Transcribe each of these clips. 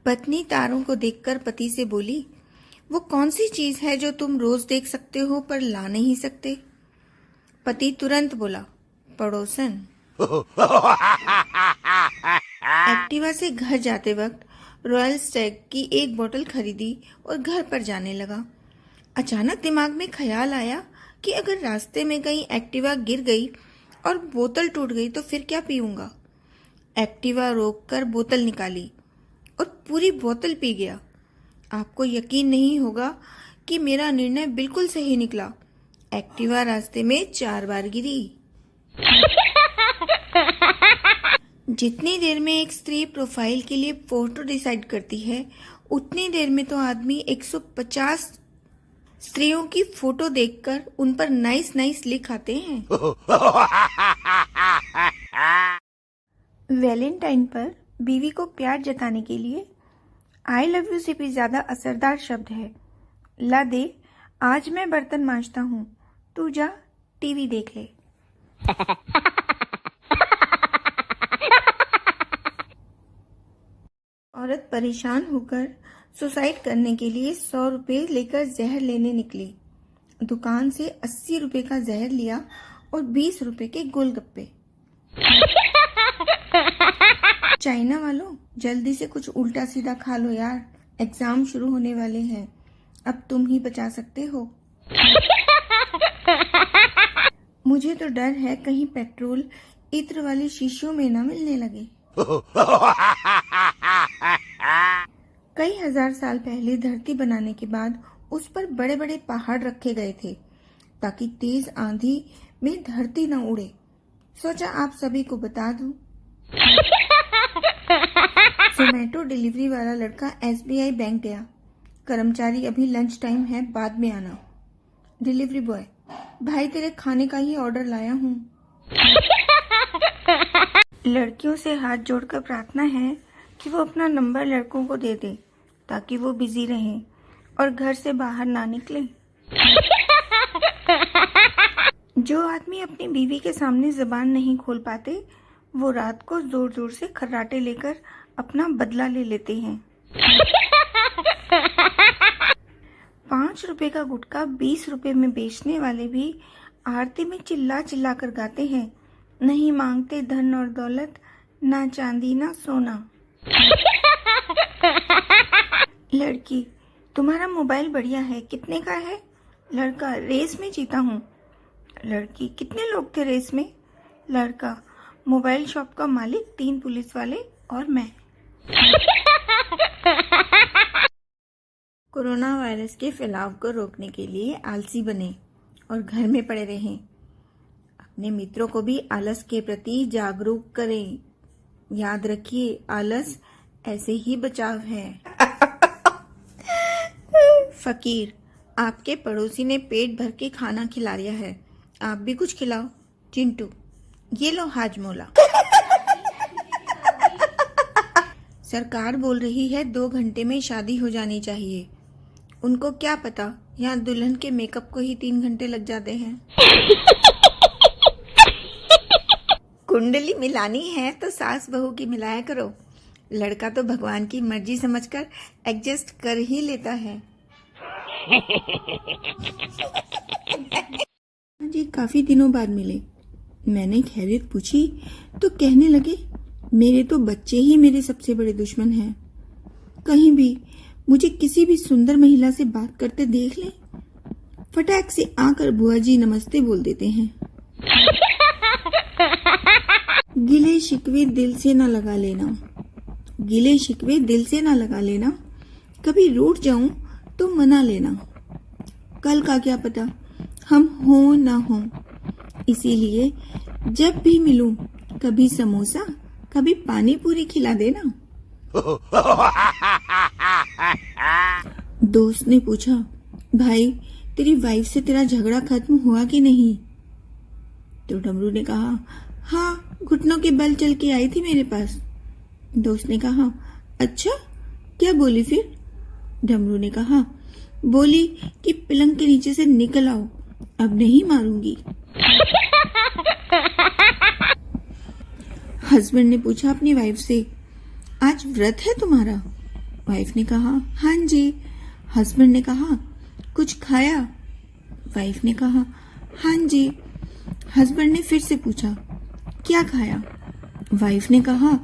पत्नी तारों को देखकर पति से बोली, वो कौन सी चीज है जो तुम रोज देख सकते हो पर ला नहीं सकते? पति तुरंत बोला, पड़ोसन। एक्टिवा से घर जाते वक्त रॉयल स्टैग की एक बोतल खरीदी और घर पर जाने लगा। अचानक दिमाग में ख्याल आया कि अगर रास्ते में कहीं एक्टिवा गिर गई और बोतल टूट गई तो फिर क्या पीऊंगा। एक्टिवा रोककर बोतल निकाली और पूरी बोतल पी गया। आपको यकीन नहीं होगा कि मेरा निर्णय बिल्कुल सही निकला। एक्टिवा रास्ते में 4 बार गिरी। जितनी देर में एक स्त्री प्रोफाइल के लिए फोटो डिसाइड करती है, उतनी देर में तो आदमी 150 स्त्रियों की फोटो देखकर उन पर नाइस नाइस लिख आते हैं। वैलेंटाइन पर बीवी को प्यार जताने के लिए आई लव यू से भी ज्यादा असरदार शब्द है, ला दे, आज मैं बर्तन मांजता हूँ, तू जा टीवी देख ले। औरत परेशान होकर सुसाइड करने के लिए 100 रुपए लेकर जहर लेने निकली। दुकान से 80 रुपए का जहर लिया और 20 रुपए के गोलगप्पे। चाइना वालों, जल्दी से कुछ उल्टा सीधा खा लो यार, एग्जाम शुरू होने वाले हैं, अब तुम ही बचा सकते हो। मुझे तो डर है कहीं पेट्रोल इत्र वाली शीशियों में न मिलने लगे। कई हजार साल पहले धरती बनाने के बाद उस पर बड़े बड़े पहाड़ रखे गए थे ताकि तेज आंधी में धरती न उड़े। सोचा आप सभी को बता दूं। जोमेटो डिलीवरी वाला लड़का SBI बैंक गया। कर्मचारी, अभी लंच टाइम है, बाद में आना। डिलीवरी बॉय, भाई तेरे खाने का ही ऑर्डर लाया हूँ। लड़कियों से हाथ जोड़कर प्रार्थना है कि वो अपना नंबर लड़कों को दे दे ताकि वो बिजी रहें और घर से बाहर ना निकले। जो आदमी अपनी बीवी के सामने जुबान नहीं खोल पाते, वो रात को जोर जोर से खर्राटे लेकर अपना बदला ले लेते हैं। 5 रुपए का गुटखा 20 रुपए में बेचने वाले भी आरती में चिल्ला चिल्ला कर गाते हैं, नहीं मांगते धन और दौलत, ना चांदी ना सोना। लड़की, तुम्हारा मोबाइल बढ़िया है, कितने का है? लड़का, रेस में जीता हूँ। लड़की, कितने लोग थे रेस में? लड़का, मोबाइल शॉप का मालिक, 3 पुलिस वाले और मैं। कोरोना वायरस के फैलाव को रोकने के लिए आलसी बने और घर में पड़े रहें। अपने मित्रों को भी आलस के प्रति जागरूक करें। याद रखिए, आलस ऐसे ही बचाव है। फकीर, आपके पड़ोसी ने पेट भर के खाना खिला दिया है, आप भी कुछ खिलाओ। चिंटू, ये लो हाजमोला। सरकार बोल रही है 2 घंटे में शादी हो जानी चाहिए। उनको क्या पता, यहाँ दुल्हन के मेकअप को ही 3 घंटे लग जाते हैं। कुंडली मिलानी है तो सास बहू की मिलाया करो। लड़का तो भगवान की मर्जी समझकर एडजस्ट कर ही लेता है। जी काफी दिनों बाद मिले। मैंने खैरियत पूछी तो कहने लगे, मेरे तो बच्चे ही मेरे सबसे बड़े दुश्मन हैं। कहीं भी मुझे किसी भी सुंदर महिला से बात करते देख लें, फटाक से आकर बुआ जी नमस्ते बोल देते हैं। गिले शिकवे दिल से ना लगा लेना, गिले शिकवे दिल से ना लगा लेना, कभी रूठ जाऊं तो मना लेना। कल का क्या पता हम हो ना हो, इसीलिए जब भी मिलूं कभी समोसा कभी पानी पूरी खिला देना। दोस्त ने पूछा, भाई तेरी वाइफ से तेरा झगड़ा खत्म हुआ कि नहीं? तो डमरू ने कहा, हाँ, घुटनों के बल चल के आई थी मेरे पास। दोस्त ने कहा, अच्छा क्या बोली फिर? डमरू ने कहा, बोली कि पलंग के नीचे से निकल आओ, अब नहीं मारूंगी। हस्बैंड ने पूछा अपनी वाइफ से, आज व्रत है तुम्हारा? वाइफ ने कहा, हाँ जी। हस्बैंड ने कहा, कुछ खाया? वाइफ ने कहा, हाँ जी। हस्बैंड ने फिर से पूछा, क्या खाया? वाइफ ने कहा,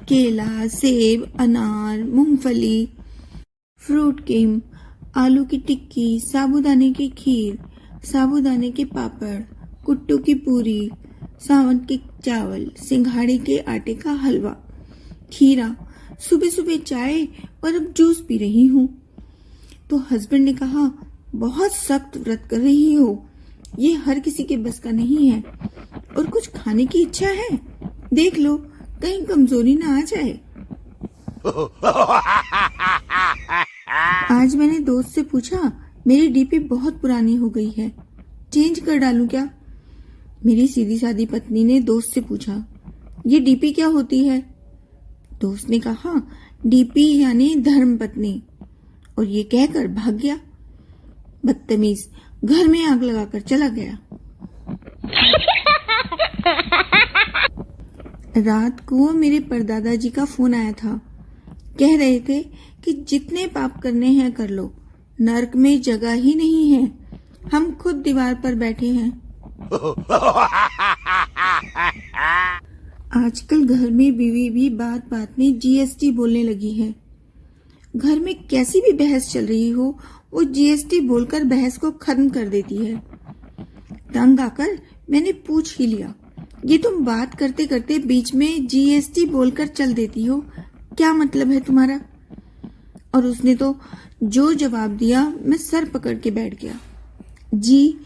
केला, सेब, अनार, मूंगफली, फ्रूट क्रीम, आलू की टिक्की, साबूदाने की खीर, साबूदाने के पापड़, कुट्टू की पूरी, सावन के चावल, सिंघाड़े के आटे का हलवा, खीरा, सुबह सुबह चाय और अब जूस पी रही हूँ। तो हस्बैंड ने कहा, बहुत सख्त व्रत कर रही हो, ये हर किसी के बस का नहीं है। और कुछ खाने की इच्छा है? देख लो कहीं कमजोरी ना आ जाए। आज मैंने दोस्त से पूछा, मेरी डीपी बहुत पुरानी हो गई है, चेंज कर डालूं क्या? मेरी सीधी सादी पत्नी ने दोस्त से पूछा, ये डीपी क्या होती है? दोस्त ने कहा, डीपी यानी धर्म पत्नी, और ये कहकर भाग गया। बदतमीज, घर में आग लगाकर चला गया। रात को मेरे परदादा जी का फोन आया था। कह रहे थे कि जितने पाप करने हैं कर लो, नरक में जगह ही नहीं है, हम खुद दीवार पर बैठे हैं। आजकल घर में बीवी भी बात बात में जीएसटी बोलने लगी है। घर में कैसी भी बहस चल रही हो, वो जीएसटी बोलकर बहस को खत्म कर देती है। तंग आकर मैंने पूछ ही लिया, ये तुम बात करते करते बीच में जीएसटी बोलकर चल देती हो, क्या मतलब है तुम्हारा? और उसने तो जो जवाब दिया, मैं सर पकड़ के बैठ गया। जी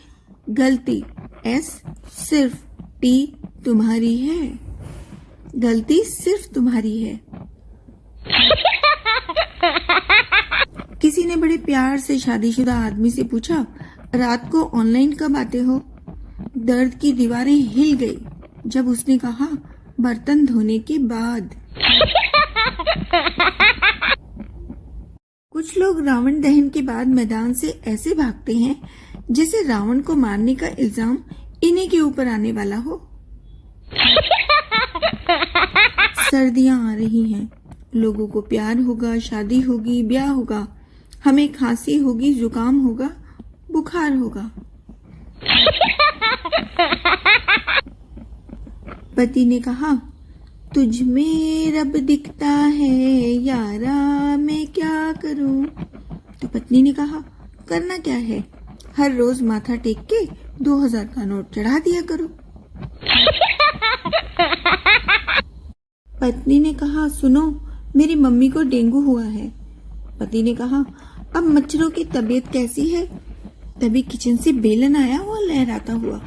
गलती, एस सिर्फ, टी तुम्हारी है, गलती सिर्फ तुम्हारी है। किसी ने बड़े प्यार से शादीशुदा आदमी से पूछा, रात को ऑनलाइन कब आते हो? दर्द की दीवारें हिल गई जब उसने कहा, बर्तन धोने के बाद। कुछ लोग रावण दहन के बाद मैदान से ऐसे भागते हैं जैसे रावण को मारने का इल्जाम इन्हीं के ऊपर आने वाला हो। सर्दियां आ रही हैं, लोगों को प्यार होगा, शादी होगी, ब्याह होगा, हमें खांसी होगी, जुकाम होगा, बुखार होगा। पति ने कहा, तुझ में रब दिखता है यारा, मैं क्या करूं? तो पत्नी ने कहा, करना क्या है, हर रोज माथा टेक के 2000 का नोट चढ़ा दिया करो। पत्नी ने कहा, सुनो, मेरी मम्मी को डेंगू हुआ है। पति ने कहा, अब मच्छरों की तबीयत कैसी है? तभी किचन से बेलन आया हुआ लहराता हुआ।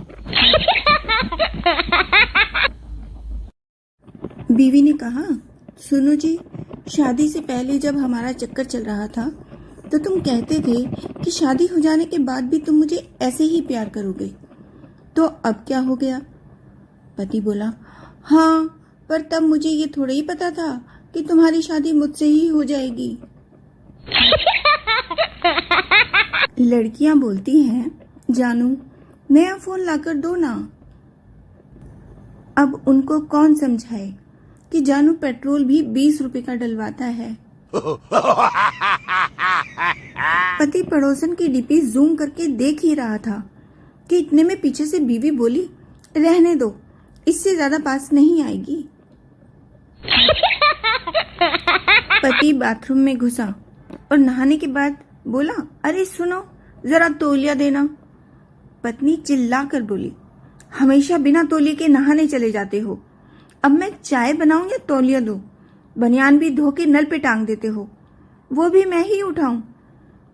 बीवी ने कहा, सुनो जी, शादी से पहले जब हमारा चक्कर चल रहा था तो तुम कहते थे कि शादी हो जाने के बाद भी तुम मुझे ऐसे ही प्यार करोगे, तो अब क्या हो गया? पति बोला, हाँ, पर तब मुझे ये थोड़ा ही पता था कि तुम्हारी शादी मुझसे ही हो जाएगी। लड़कियां बोलती हैं, जानू नया फोन लाकर दो ना। अब उनको कौन समझाए कि जानू पेट्रोल भी 20 रुपए का डलवाता है। पति पड़ोसन की डीपी जूम करके देख ही रहा था कि इतने में पीछे से बीवी बोली, रहने दो, इससे ज्यादा पास नहीं आएगी। पति बाथरूम में घुसा और नहाने के बाद बोला, अरे सुनो, जरा तौलिया देना। पत्नी चिल्लाकर बोली, हमेशा बिना तौलिए के नहाने चले जाते हो, अब मैं चाय बनाऊं या तौलिया दूं? बनियान भी धो के नल पे टांग देते हो, वो भी मैं ही उठाऊं?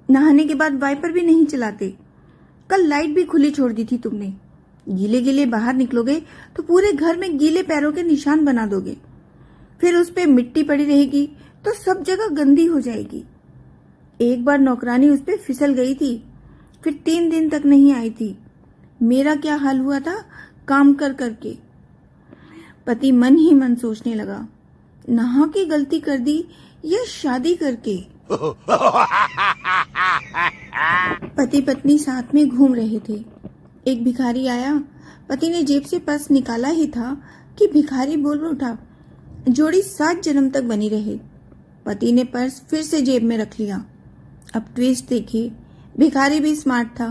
नहाने के बाद वाइपर भी नहीं चलाते, कल लाइट भी खुली छोड़ दी थी तुमने। गीले गीले बाहर निकलोगे तो पूरे घर में गीले पैरों के निशान बना दोगे, फिर उस पे मिट्टी पड़ी रहेगी तो सब जगह गंदी हो जाएगी। एक बार नौकरानी उस पे फिसल गई थी, फिर 3 दिन तक नहीं आई थी। मेरा क्या हाल हुआ था काम कर करके। पति मन ही मन सोचने लगा, नहा के गलती कर दी या शादी करके। पति पत्नी साथ में घूम रहे थे। एक भिखारी आया, पति ने जेब से पर्स निकाला ही था कि भिखारी बोल उठा, जोड़ी 7 जन्म तक बनी रहे। पति ने पर्स फिर से जेब में रख लिया। अब ट्विस्ट देखिए, भिखारी भी स्मार्ट था।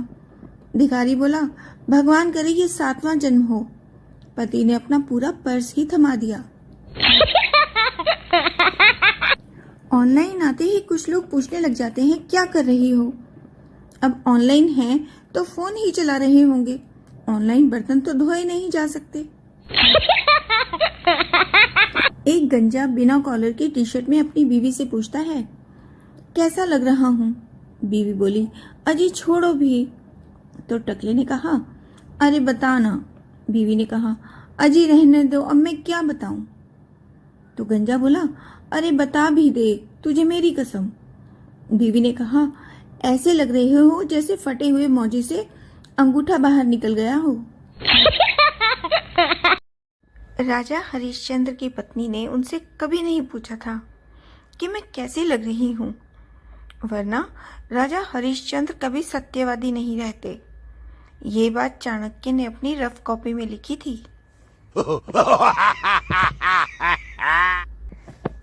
भिखारी बोला, भगवान करे ये 7वां जन्म हो। पति ने अपना पूरा पर्स ही थमा दिया। ऑनलाइन आते ही कुछ लोग पूछने लग जाते हैं, क्या कर रही हो? अब ऑनलाइन है तो फोन ही चला रहे होंगे। ऑनलाइन बर्तन तो धोए नहीं जा सकते। एक गंजा बिना कॉलर की टी शर्ट में अपनी बीवी से पूछता है, कैसा लग रहा हूँ? बीवी बोली, अजी छोड़ो भी। तो टकले ने कहा, अरे बता ना। बीवी ने कहा, अजी रहने दो, अब मैं क्या बताऊं? तो गंजा बोला, अरे बता भी दे, तुझे मेरी कसम। बीवी ने कहा, ऐसे लग रहे हो जैसे फटे हुए मौजे से अंगूठा बाहर निकल गया हो। राजा हरिश्चंद्र की पत्नी ने उनसे कभी नहीं पूछा था कि मैं कैसी लग रही हूँ, वरना राजा हरिश्चंद्र कभी सत्यवादी नहीं रहते। ये बात चाणक्य ने अपनी रफ कॉपी में लिखी थी।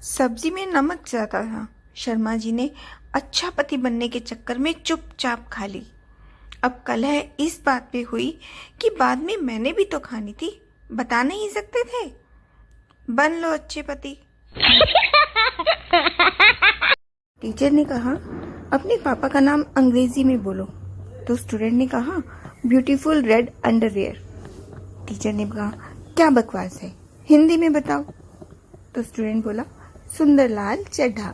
सब्जी में नमक ज्यादा था। शर्मा जी ने अच्छा पति बनने के चक्कर में चुपचाप खा ली। अब कलह इस बात पे हुई कि बाद में मैंने भी तो खानी थी, बता नहीं सकते थे। बन लो अच्छे पति। टीचर ने कहा, अपने पापा का नाम अंग्रेजी में बोलो। तो स्टूडेंट ने कहा, ब्यूटीफुल रेड अंडरवियर। टीचर ने कहा, क्या बकवास है, हिंदी में बताओ। तो स्टूडेंट बोला, सुंदरलाल चड्ढा।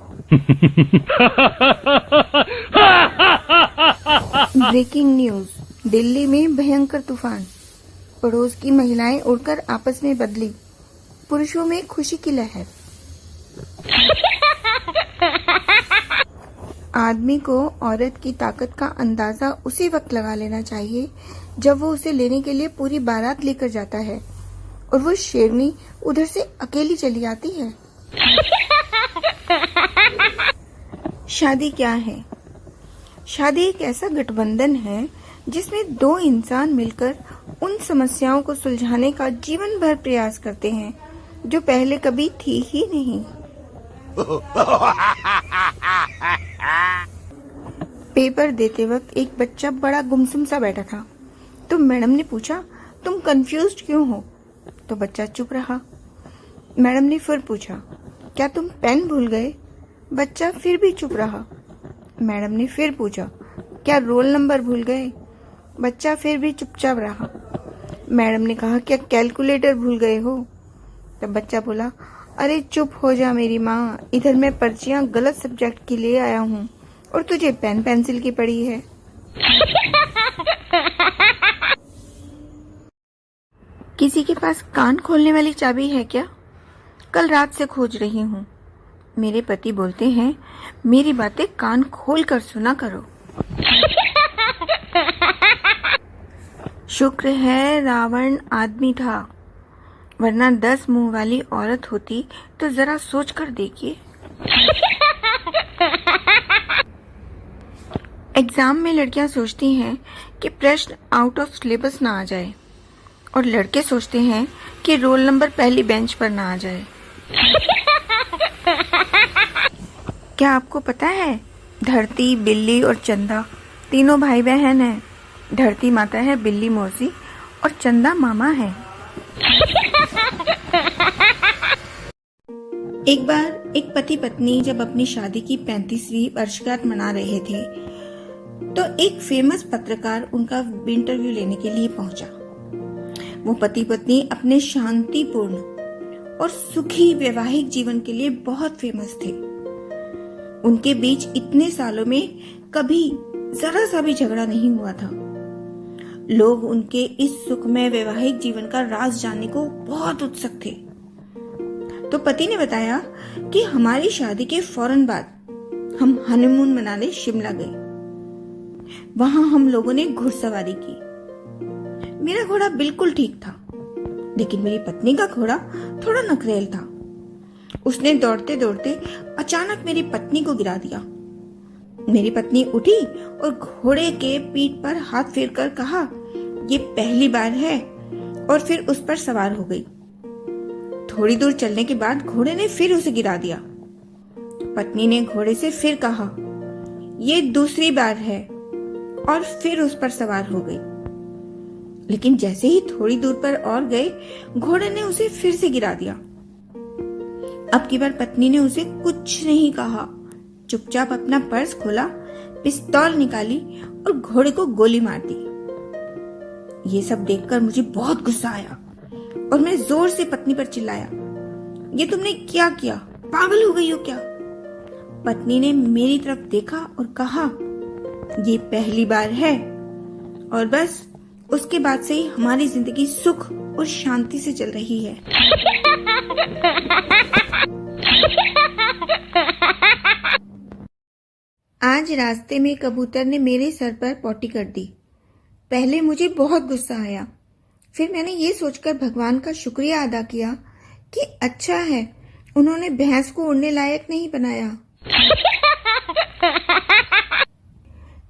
ब्रेकिंग न्यूज, दिल्ली में भयंकर तूफान। पड़ोस की महिलाएं उड़कर आपस में बदली, पुरुषों में खुशी की लहर। आदमी को औरत की ताकत का अंदाजा उसी वक्त लगा लेना चाहिए जब वो उसे लेने के लिए पूरी बारात लेकर जाता है और वो शेरनी उधर से अकेली चली आती है। शादी क्या है? शादी एक ऐसा गठबंधन है जिसमें दो इंसान मिलकर उन समस्याओं को सुलझाने का जीवन भर प्रयास करते हैं जो पहले कभी थी ही नहीं। पेपर देते वक्त एक बच्चा बड़ा गुमसुम सा बैठा था। तो मैडम ने पूछा, तुम कंफ्यूज्ड क्यों हो? तो बच्चा चुप रहा। मैडम ने फिर पूछा, क्या तुम पेन भूल गए? बच्चा फिर भी चुप रहा। मैडम ने फिर पूछा, क्या रोल नंबर भूल गए? बच्चा फिर भी चुपचाप रहा। मैडम ने कहा, क्या कैलकुलेटर भूल गए हो? तब बच्चा बोला, अरे चुप हो जा मेरी माँ, इधर मैं पर्चियां गलत सब्जेक्ट की ले आया हूँ और तुझे पेन पेंसिल की पड़ी है। किसी के पास कान खोलने वाली चाबी है क्या? कल रात से खोज रही हूँ। मेरे पति बोलते हैं, मेरी बातें कान खोल कर सुना करो। शुक्र है रावण आदमी था, वरना 10 मुंह वाली औरत होती तो जरा सोच कर देखिए। एग्जाम में लड़कियां सोचती हैं कि प्रश्न आउट ऑफ सिलेबस ना आ जाए और लड़के सोचते हैं कि रोल नंबर पहली बेंच पर ना आ जाए। क्या आपको पता है, धरती, बिल्ली और चंदा तीनों भाई बहन हैं। धरती माता है, बिल्ली मौसी और चंदा मामा है। एक बार एक पति पत्नी जब अपनी शादी की 35वीं वर्षगांठ मना रहे थे तो एक फेमस पत्रकार उनका इंटरव्यू लेने के लिए पहुंचा। वो पति पत्नी अपने शांतिपूर्ण और सुखी वैवाहिक जीवन के लिए बहुत फेमस थे। उनके बीच इतने सालों में कभी जरा सा भी झगड़ा नहीं हुआ था। लोग उनके इस सुखमय वैवाहिक जीवन का राज जानने को बहुत उत्सुक थे। तो पति ने बताया कि हमारी शादी के फौरन बाद हम हनीमून मनाने शिमला गए। वहां हम लोगों ने घुड़सवारी की। मेरा घोड़ा बिल्कुल ठीक था, लेकिन मेरी पत्नी का घोड़ा थोड़ा नखरेल था। उसने दौड़ते दौड़ते अचानक मेरी पत्नी को गिरा दिया। मेरी पत्नी उठी और घोड़े के पीठ पर हाथ फेरकर कहा, ये पहली बार है, और फिर उस पर सवार हो गई। थोड़ी दूर चलने के बाद घोड़े ने फिर उसे गिरा दिया। पत्नी ने घोड़े से फिर कहा, ये दूसरी बार है, और फिर उस पर सवार हो गई। लेकिन जैसे ही थोड़ी दूर पर और गए, घोड़े ने उसे फिर से गिरा दिया। अब की बार पत्नी ने उसे कुछ नहीं कहा, चुपचाप अपना पर्स खोला, पिस्तौल निकाली और घोड़े को गोली मार दी। ये सब देखकर मुझे बहुत गुस्सा आया और मैं जोर से पत्नी पर चिल्लाया, ये तुमने क्या किया? पागल हो गई हो क्या? पत्नी ने मेरी तरफ देखा और कहा, ये पहली बार है, और बस उसके बाद से ही हमारी जिंदगी सुख और शांति से चल रही है। आज रास्ते में कबूतर ने मेरे सर पर पॉटी कर दी। पहले मुझे बहुत गुस्सा आया, फिर मैंने ये सोचकर भगवान का शुक्रिया अदा किया कि अच्छा है उन्होंने भैंस को उड़ने लायक नहीं बनाया।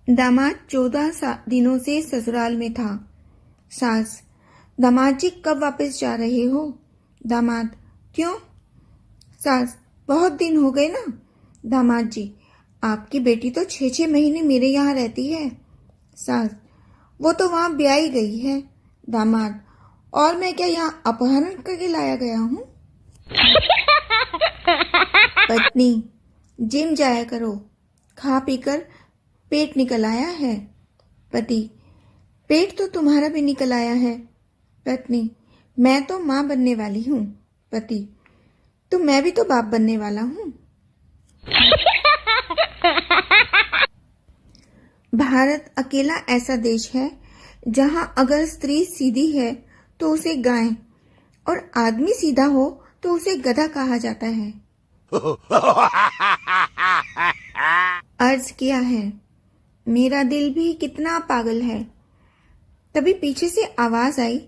दामाद 14 दिनों से ससुराल में था। सास, दामाद जी कब वापस जा रहे हो? दामाद, क्यों? सास, बहुत दिन हो गए ना। दामाद जी, आपकी बेटी तो 6-6 महीने मेरे यहाँ रहती है। सास, वो तो वहाँ ब्याही गई है। दामाद, और मैं क्या यहाँ अपहरण करके लाया गया हूँ? पत्नी, जिम जाया करो, खा पीकर पेट निकल आया है। पति, पेट तो तुम्हारा भी निकल आया है। पत्नी, मैं तो माँ बनने वाली हूँ। पति, तो मैं भी तो बाप बनने वाला हूँ। भारत अकेला ऐसा देश है जहाँ अगर स्त्री सीधी है तो उसे गाय, और आदमी सीधा हो तो उसे गधा कहा जाता है। अर्ज किया है, मेरा दिल भी कितना पागल है। तभी पीछे से आवाज आई,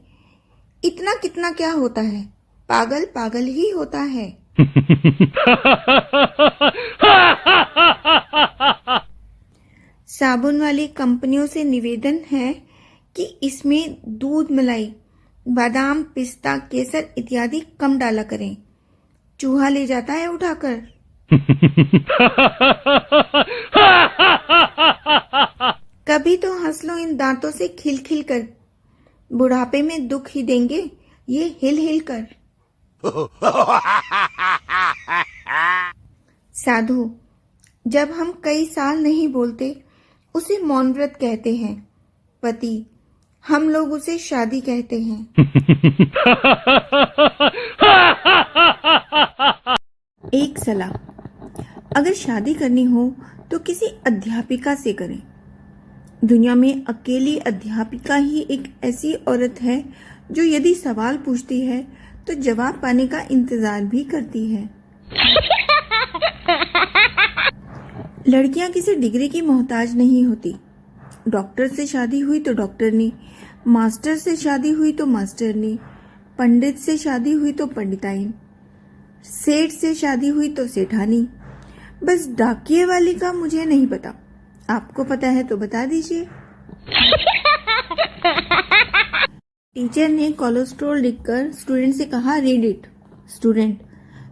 इतना कितना क्या होता है, पागल पागल ही होता है। साबुन वाली कंपनियों से निवेदन है कि इसमें दूध, मलाई, बादाम, पिस्ता, केसर इत्यादि कम डाला करें, चूहा ले जाता है उठाकर। कभी तो हंस लो इन दांतों से खिल खिल कर, बुढ़ापे में दुख ही देंगे ये हिल हिल कर। साधु, जब हम कई साल नहीं बोलते उसे मौन व्रत कहते हैं। पति, हम लोग उसे शादी कहते हैं। एक सलाह, अगर शादी करनी हो तो किसी अध्यापिका से करें। दुनिया में अकेली अध्यापिका ही एक ऐसी औरत है जो यदि सवाल पूछती है तो जवाब पाने का इंतजार भी करती है। लड़कियां किसी डिग्री की मोहताज नहीं होती। डॉक्टर से शादी हुई तो डॉक्टरनी, मास्टर से शादी हुई तो मास्टरनी, पंडित से शादी हुई तो पंडिताइन, सेठ से शादी हुई तो सेठानी। बस डाकिये वाली का मुझे नहीं पता, आपको पता है तो बता दीजिए। टीचर ने कोलेस्ट्रॉल लिखकर स्टूडेंट से कहा, रीड इट। स्टूडेंट,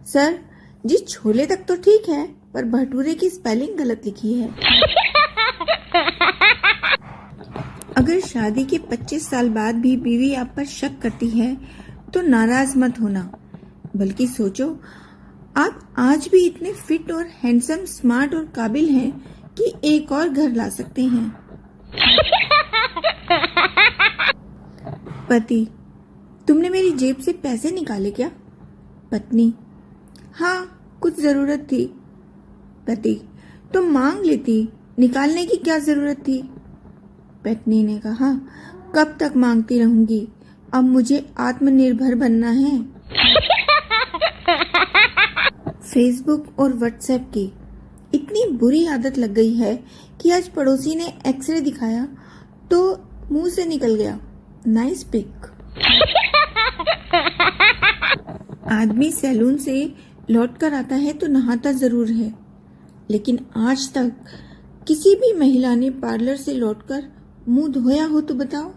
सर जी छोले तक तो ठीक है पर भटूरे की स्पेलिंग गलत लिखी है। अगर शादी के 25 साल बाद भी बीवी आप पर शक करती है तो नाराज मत होना, बल्कि सोचो आप आज भी इतने फिट और हैंडसम, स्मार्ट और काबिल हैं कि एक और घर ला सकते हैं। पति, तुमने मेरी जेब से पैसे निकाले क्या? पत्नी, हाँ कुछ जरूरत थी। पति, तुम मांग लेती, निकालने की क्या जरूरत थी? पत्नी ने कहा, कब तक मांगती रहूंगी, अब मुझे आत्मनिर्भर बनना है। फेसबुक और व्हाट्सएप की इतनी बुरी आदत लग गई है कि आज पड़ोसी ने एक्सरे दिखाया तो मुंह से निकल गया, नाइस पिक। आदमी सैलून से लौट कर आता है तो नहाता जरूर है, लेकिन आज तक किसी भी महिला ने पार्लर से लौटकर मुंह धोया हो तो बताओ।